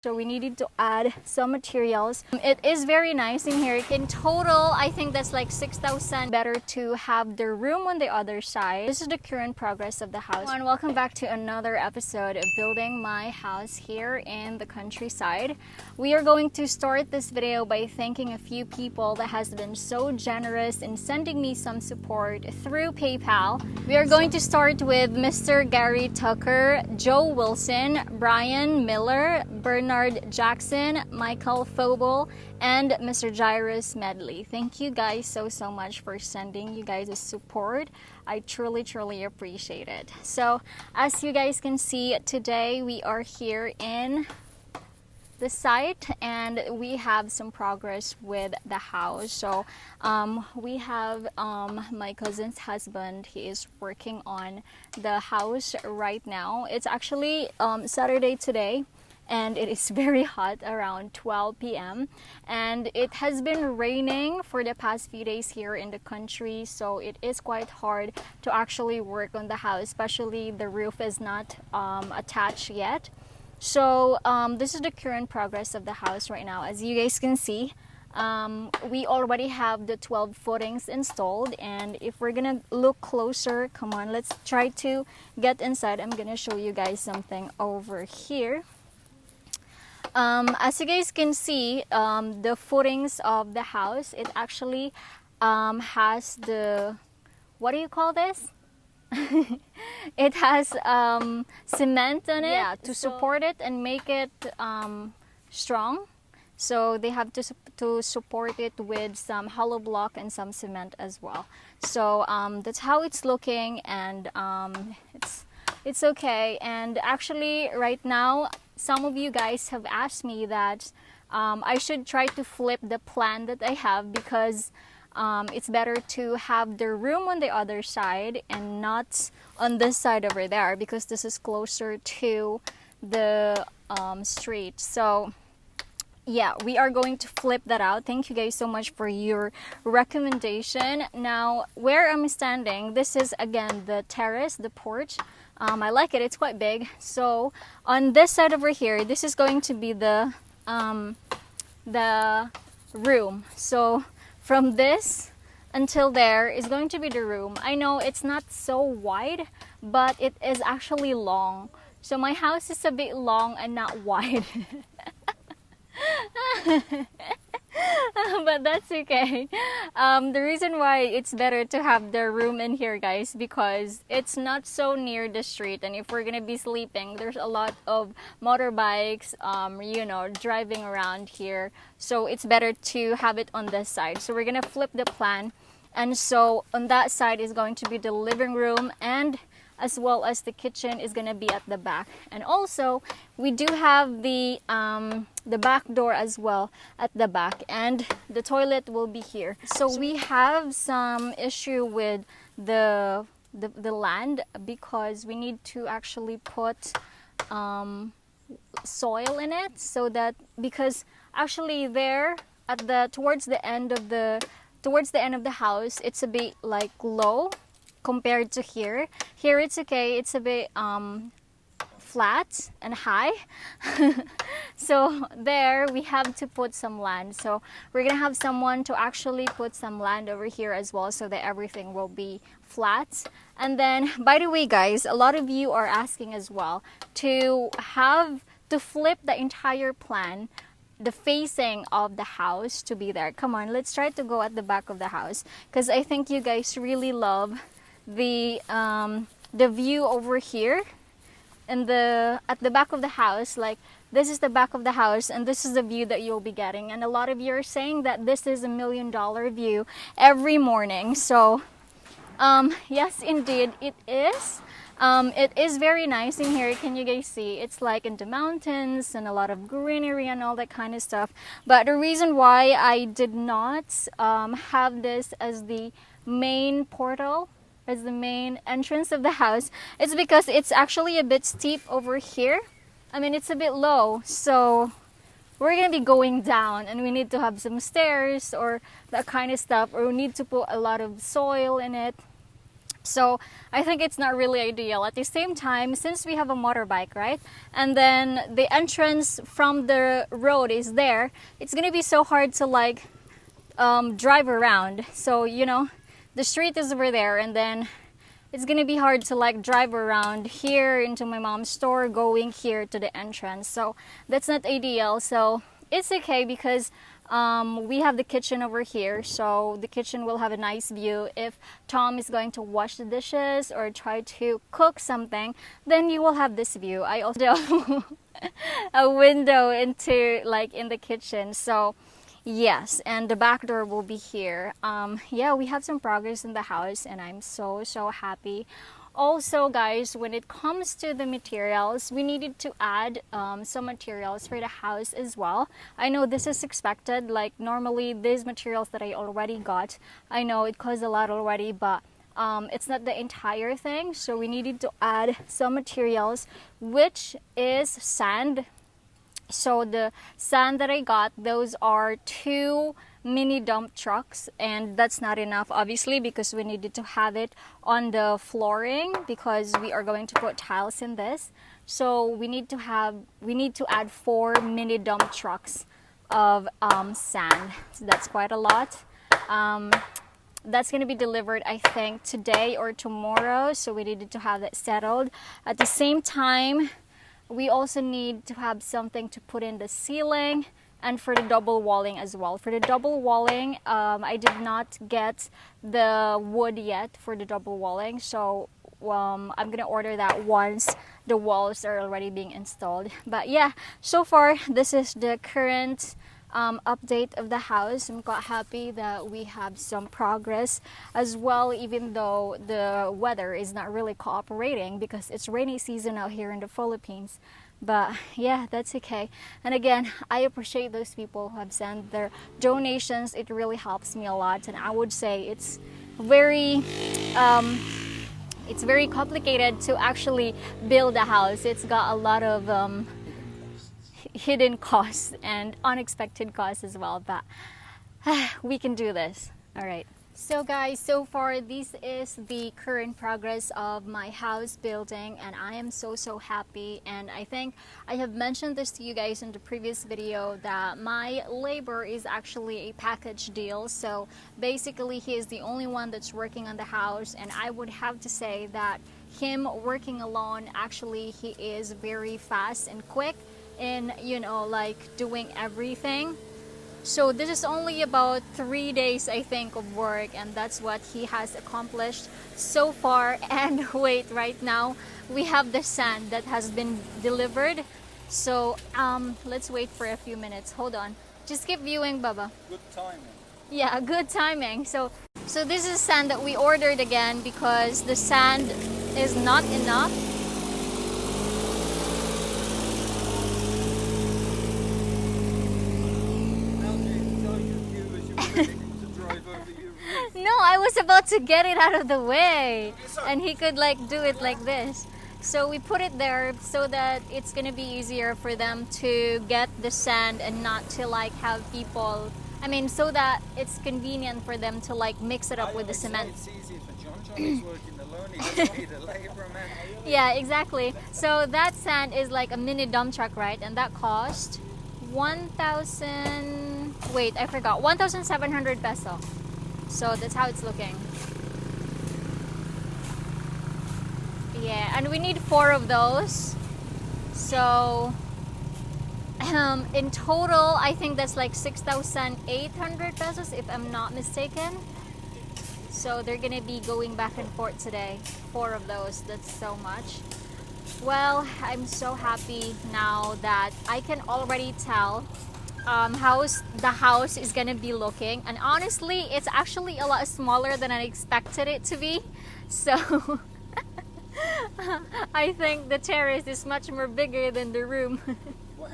So we needed to add some materials. It is very nice in here. In total, I think that's like 6,000. Better to have the room on the other side. This is the current progress of the house. And welcome back to another episode of building my house here in the countryside. We are going to start this video by thanking a few people that has been so generous in sending me some support through PayPal. We are going to start with Mr. Gary Tucker, Joe Wilson, Brian Miller, Bernard Jackson, Michael Fobel, and Mr. Jairus Medley. Thank you guys so much for sending you guys' support. I truly appreciate it. So as you guys can see, today we are here in the site and we have some progress with the house. So we have my cousin's husband. He is working on the house right now. It's actually Saturday today, and it is very hot, around 12 p.m. and it has been raining for the past few days here in the country, so it is quite hard to actually work on the house, especially the roof is not attached yet. So this is the current progress of the house right now. As you guys can see, we already have the 12 footings installed, and if we're gonna look closer, come on, let's try to get inside. I'm gonna show you guys something over here. As you guys can see, the footings of the house, it actually has the, what do you call this? It has cement on it, to support it and make it strong. So they have to support it with some hollow block and some cement as well. So that's how it's looking, and it's okay. And actually right now, some of you guys have asked me that I should try to flip the plan that I have, because it's better to have the room on the other side and not on this side over there, because this is closer to the street. So yeah, we are going to flip that out. Thank you guys so much for your recommendation. Now, where I'm standing, this is again the terrace, the porch. I like it, it's quite big. So on this side over here, this is going to be the room. So from this until there is going to be the room. I know it's not so wide, but it is actually long. So my house is a bit long and not wide. But that's okay. The reason why it's better to have the room in here, guys, because it's not so near the street, and if we're gonna be sleeping, there's a lot of motorbikes you know, driving around here, so it's better to have it on this side. So we're gonna flip the plan, and so on that side is going to be the living room, and as well as the kitchen is gonna be at the back. And also we do have the back door as well at the back, and the toilet will be here. So we have some issue with the land, because we need to actually put soil in it, so that, because actually there at the towards the end of the house, it's a bit like low compared to here. Here it's okay, it's a bit flat and high. So there we have to put some land. So we're gonna have someone to actually put some land over here as well, so that everything will be flat. And then, by the way guys, a lot of you are asking as well to flip the entire plan, the facing of the house to be there. Come on, let's try to go at the back of the house, because I think you guys really love the view over here and at the back of the house. Like, this is the back of the house and this is the view that you'll be getting, and a lot of you are saying that this is $1 million view every morning. So yes, indeed it is. It is very nice in here. Can you guys see? It's like in the mountains and a lot of greenery and all that kind of stuff. But the reason why I did not have this as the main portal, as the main entrance of the house, is because it's actually a bit steep over here. I mean, it's a bit low, so we're gonna be going down, and we need to have some stairs or that kind of stuff, or we need to put a lot of soil in it. So I think it's not really ideal. At the same time, since we have a motorbike, right? And then the entrance from the road is there, it's gonna be so hard to like drive around. So, you know, the street is over there, and then it's gonna be hard to like drive around here into my mom's store, going here to the entrance. So that's not ideal. So it's okay because we have the kitchen over here, so the kitchen will have a nice view. If Tom is going to wash the dishes or try to cook something, then you will have this view. I also have a window into like in the kitchen, so yes, and the back door will be here. Yeah, we have some progress in the house, and I'm so happy. Also, guys, when it comes to the materials, we needed to add some materials for the house as well. I know this is expected. Like normally, these materials that I already got, I know it costs a lot already, but it's not the entire thing. So we needed to add some materials, which is sand. So the sand that I got, those are 2 mini dump trucks, and that's not enough obviously because we needed to have it on the flooring because we are going to put tiles in this. So we need to add 4 mini dump trucks of sand. So that's quite a lot. That's going to be delivered, I think, today or tomorrow, so we needed to have that settled. At the same time, we also need to have something to put in the ceiling and for the double walling as well. For the double walling, I did not get the wood yet for the double walling, so I'm gonna order that once the walls are already being installed. But yeah, so far this is the current update of the house. I'm quite happy that we have some progress as well, even though the weather is not really cooperating because it's rainy season out here in the Philippines. But yeah, that's okay. And again, I appreciate those people who have sent their donations. It really helps me a lot, and I would say it's very complicated to actually build a house. It's got a lot of hidden costs and unexpected costs as well, but we can do this. All right. So guys, so far this is the current progress of my house building, and I am so happy. And I think I have mentioned this to you guys in the previous video that my labor is actually a package deal. So basically he is the only one that's working on the house, and I would have to say that him working alone, actually he is very fast and quick in, you know, like doing everything. So this is only about 3 days, I think, of work, and that's what he has accomplished so far. And wait, right now we have the sand that has been delivered. So let's wait for a few minutes. Hold on, just keep viewing, Baba. Good timing. Yeah, good timing. So this is sand that we ordered again because the sand is not enough. No, I was about to get it out of the way and he could like do it like this. So we put it there so that it's gonna be easier for them to get the sand and not to like have people, I mean, so that it's convenient for them to like mix it up with the cement. It's easy for John. John is working alone. He doesn't need a labourer, man. Yeah, exactly. So that sand is like a mini dump truck, right? And that cost 1,000, wait, I forgot, 1,700 peso. So that's how it's looking. Yeah, and we need 4 of those. So in total, I think that's like 6,800 pesos if I'm not mistaken. So they're gonna be going back and forth today. 4 of those, that's so much. Well, I'm so happy now that I can already tell how the house is gonna be looking, and honestly it's actually a lot smaller than I expected it to be. So I think the terrace is much more bigger than the room. Well,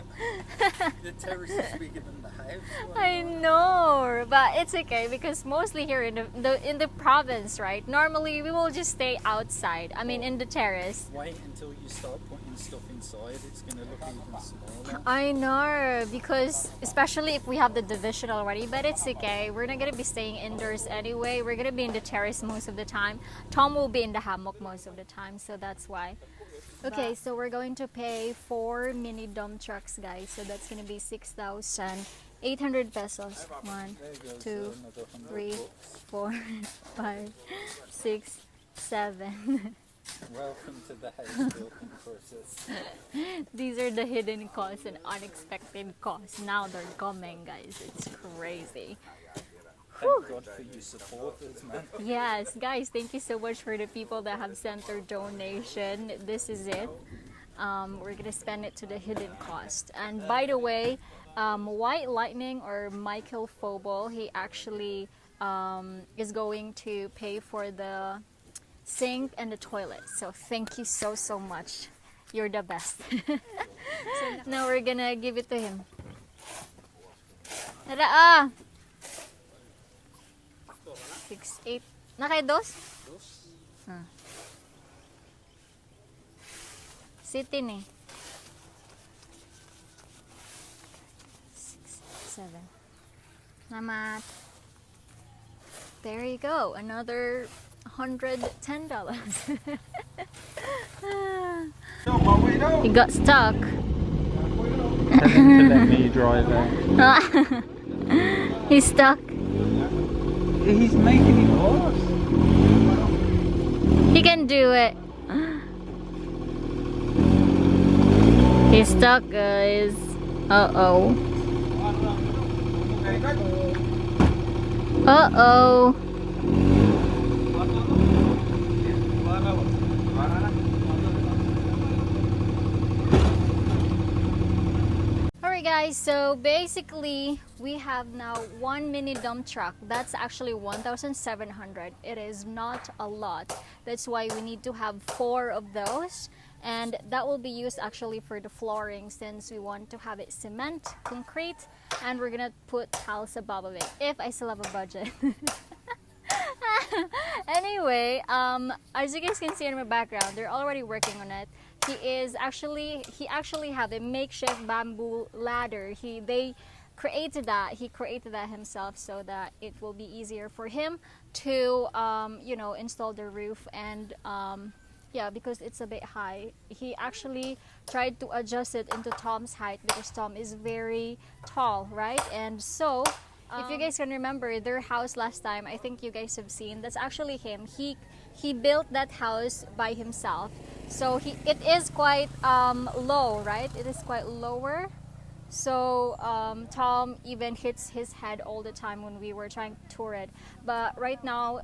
The terrace is bigger than the house. I know, but it's okay because mostly here in the province, right? Normally we will just stay outside. I mean, in the terrace. Wait until you start putting stuff inside. It's going to look even smaller. I know, because especially if we have the division already, but it's okay. We're not gonna be staying indoors anyway. We're gonna be in the terrace most of the time. Tom will be in the hammock most of the time, so that's why. Okay, so we're going to pay 4 mini dump trucks, guys. So that's gonna be 6,800 pesos. 1, 2, 3, 4, 5, 6, 7. Welcome to the house building process. These are the hidden costs and unexpected costs. Now they're coming, guys. It's crazy. Thank God for you supporters, man. Yes, guys, thank you so much for the people that have sent their donation. This is it. We're gonna spend it to the hidden cost. And by the way, White Lightning or Michael Fobol, he actually is going to pay for the sink and the toilet. So thank you so much. You're the best. So now we're gonna give it to him. Tara! 6, 8. Na kay dos? Sitin eh. 6, 7. Namat. There you go. Another $110. He got stuck. Tell him to let me drive it. He's stuck. He's making it worse. He can do it. He's stuck, guys. Uh-oh. Uh-oh. Alright guys, so basically we have now 1 mini dump truck. That's actually 1,700. It is not a lot. That's why we need to have 4 of those. And that will be used actually for the flooring, since we want to have it cement, concrete, and we're gonna put tiles above of it, if I still have a budget. Anyway, as you guys can see in my background, they're already working on it. He actually have a makeshift bamboo ladder. He created that himself so that it will be easier for him to install the roof. And yeah, because it's a bit high, he actually tried to adjust it into Tom's height, because Tom is very tall, right? And so if you guys can remember their house last time, I think you guys have seen, that's actually him. He built that house by himself. So it is quite low, right? It is quite lower. So Tom even hits his head all the time when we were trying to tour it. But right now,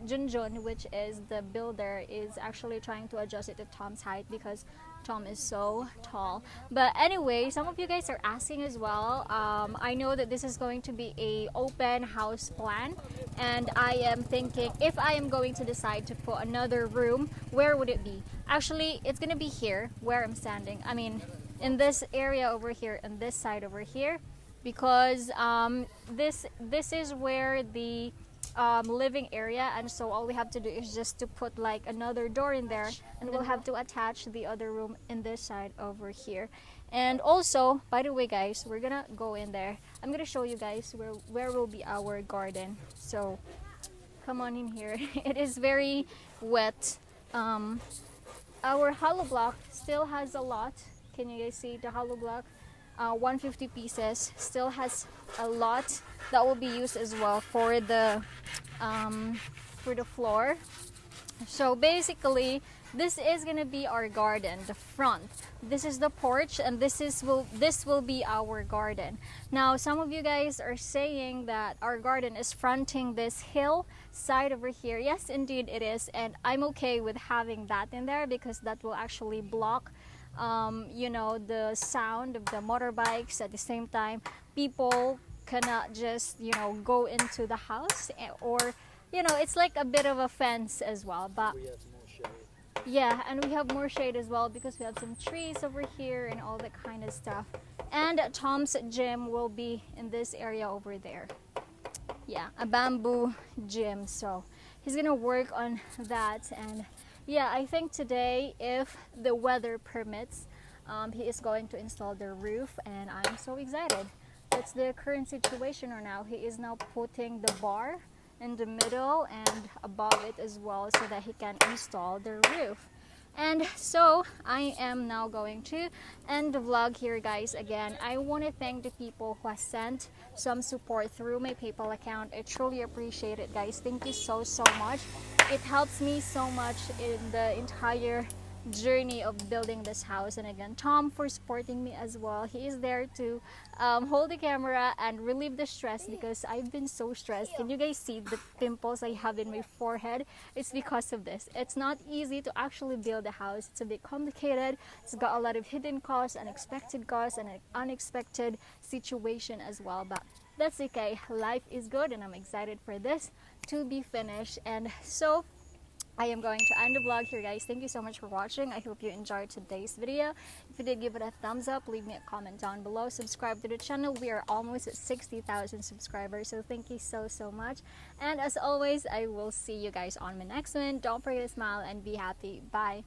Junjun, which is the builder, is actually trying to adjust it to Tom's height, because Tom is so tall. But anyway, some of you guys are asking as well. I know that this is going to be a open house plan, and I am thinking, if I am going to decide to put another room, where would it be? Actually, it's gonna be here where I'm standing. I mean, in this area over here, and this side over here, because this is where the living area, and so all we have to do is just to put like another door in there, and we'll have to attach the other room in this side over here. And also, by the way guys, we're gonna go in there. I'm gonna show you guys where will be our garden. So come on in here. It is very wet. Our hollow block still has a lot. Can you guys see the hollow block? 150 pieces, still has a lot that will be used as well for the floor. So basically, this is gonna be our garden, the front. This is the porch, and this will be our garden. Now, some of you guys are saying that our garden is fronting this hill side over here. Yes, indeed it is, and I'm okay with having that in there, because that will actually block the sound of the motorbikes. At the same time, people cannot just go into the house, or it's like a bit of a fence as well. But Yeah, and we have more shade as well because we have some trees over here and all that kind of stuff. And Tom's gym will be in this area over there. Yeah, a bamboo gym. So he's gonna work on that. And yeah, I think today, if the weather permits, he is going to install the roof, and I'm so excited. That's the current situation right now. He is now putting the bar in the middle and above it as well so that he can install the roof. And so I am now going to end the vlog here, guys. Again, I want to thank the people who have sent some support through my PayPal account. I truly appreciate it, guys. Thank you so much. It helps me so much in the entire journey of building this house. And again, Tom for supporting me as well. He is there to hold the camera and relieve the stress because I've been so stressed. Can you guys see the pimples I have in my forehead? It's because of this. It's not easy to actually build a house. It's a bit complicated. It's got a lot of hidden costs, unexpected costs, and an unexpected situation as well, but that's okay. Life is good, and I'm excited for this to be finished. And so I am going to end the vlog here, guys. Thank you so much for watching. I hope you enjoyed today's video. If you did, give it a thumbs up, leave me a comment down below, subscribe to the channel. We are almost at 60,000 subscribers, so thank you so much. And as always, I will see you guys on my next one. Don't forget to smile and be happy. Bye.